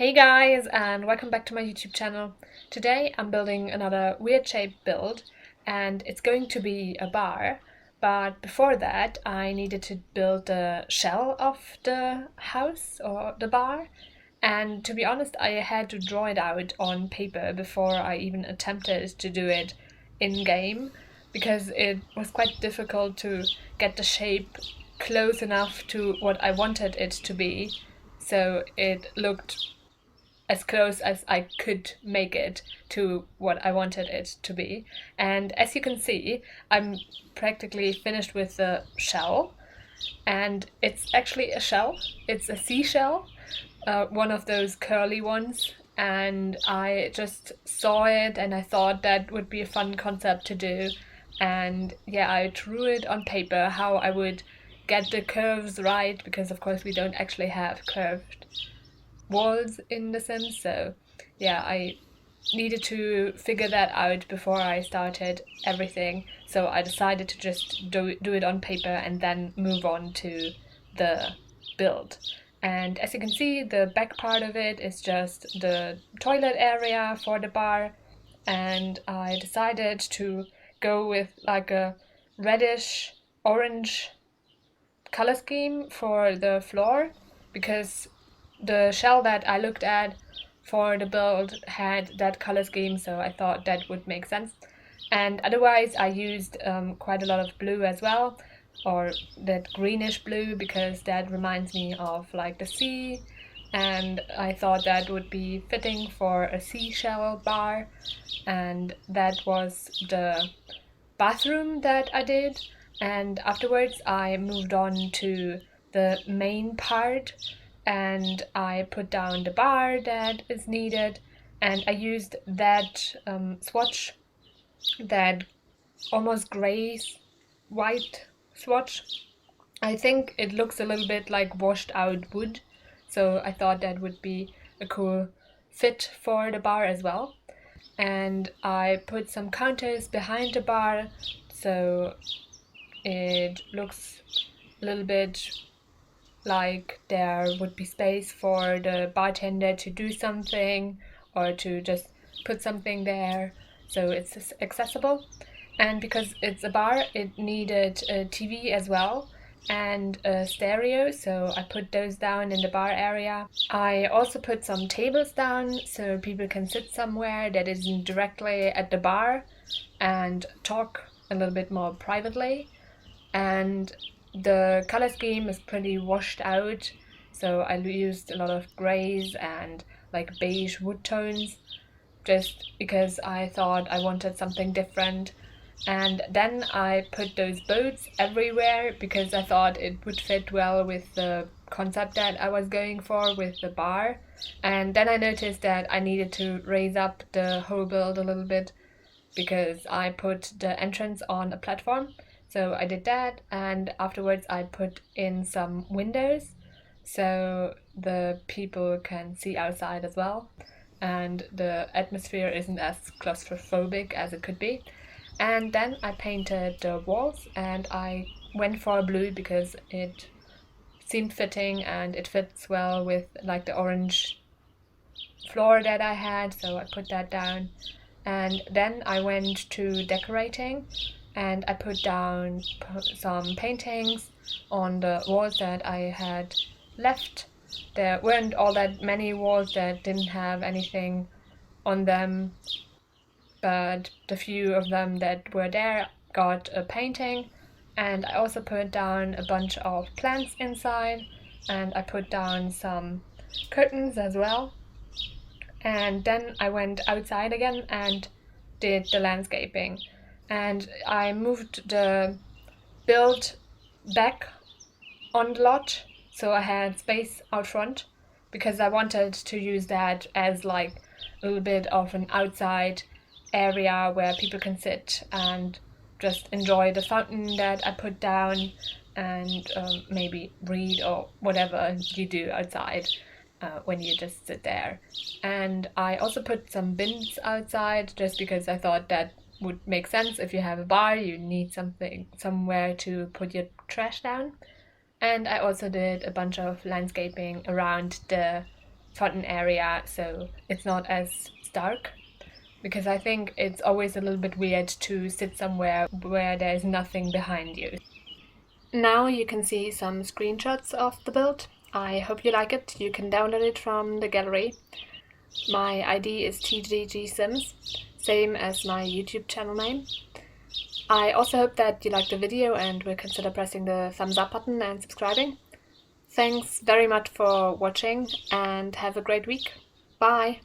Hey guys, and welcome back to my YouTube channel. Today I'm building another weird shaped build, and it's going to be a bar. But before that, I needed to build the shell of the house or the bar. And to be honest, I had to draw it out on paper before I even attempted to do it in game, because it was quite difficult to get the shape close enough to what I wanted it to be. So it looked as close as I could make it to what I wanted it to be. And as you can see, I'm practically finished with the shell. And it's actually a shell. It's a seashell, one of those curly ones. And I just saw it and I thought that would be a fun concept to do. And yeah, I drew it on paper how I would get the curves right, because of course we don't actually have curved walls in The Sims. So yeah, I needed to figure that out before I started everything. So I decided to just do it on paper and then move on to the build. And as you can see, the back part of it is just the toilet area for the bar. And I decided to go with like a reddish orange color scheme for the floor, because the shell that I looked at for the build had that color scheme, so I thought that would make sense. And otherwise I used quite a lot of blue as well, or that greenish blue, because that reminds me of like the sea, and I thought that would be fitting for a seashell bar. And that was the bathroom that I did. And afterwards I moved on to the main part, and I put down the bar that is needed, and I used that swatch, that almost grey white swatch. I think it looks a little bit like washed out wood, so I thought that would be a cool fit for the bar as well. And I put some counters behind the bar, so it looks a little bit like there would be space for the bartender to do something or to just put something there, so it's accessible. And because it's a bar, it needed a TV as well and a stereo, so I put those down in the bar area. I also put some tables down so people can sit somewhere that isn't directly at the bar and talk a little bit more privately. And the color scheme is pretty washed out, so I used a lot of grays and like beige wood tones, just because I thought I wanted something different. And then I put those boats everywhere because I thought it would fit well with the concept that I was going for with the bar. And then I noticed that I needed to raise up the whole build a little bit, because I put the entrance on a platform. So I did that, and afterwards I put in some windows so the people can see outside as well, and the atmosphere isn't as claustrophobic as it could be. And then I painted the walls, and I went for blue because it seemed fitting and it fits well with like the orange floor that I had, so I put that down. And then I went to decorating, and I put down some paintings on the walls that I had left. There weren't all that many walls that didn't have anything on them, but the few of them that were there got a painting. And I also put down a bunch of plants inside, and I put down some curtains as well. And then I went outside again and did the landscaping. And I moved the build back on the lot, so I had space out front, because I wanted to use that as like a little bit of an outside area where people can sit and just enjoy the fountain that I put down, and maybe read or whatever you do outside when you just sit there. And I also put some bins outside, just because I thought that would make sense. If you have a bar, you need somewhere to put your trash down. And I also did a bunch of landscaping around the fountain area so it's not as stark, because I think it's always a little bit weird to sit somewhere where there's nothing behind you. Now you can see some screenshots of the build. I hope you like it. You can download it from the gallery. My ID is tggsims, same as my YouTube channel name. I also hope that you liked the video and will consider pressing the thumbs up button and subscribing. Thanks very much for watching and have a great week. Bye!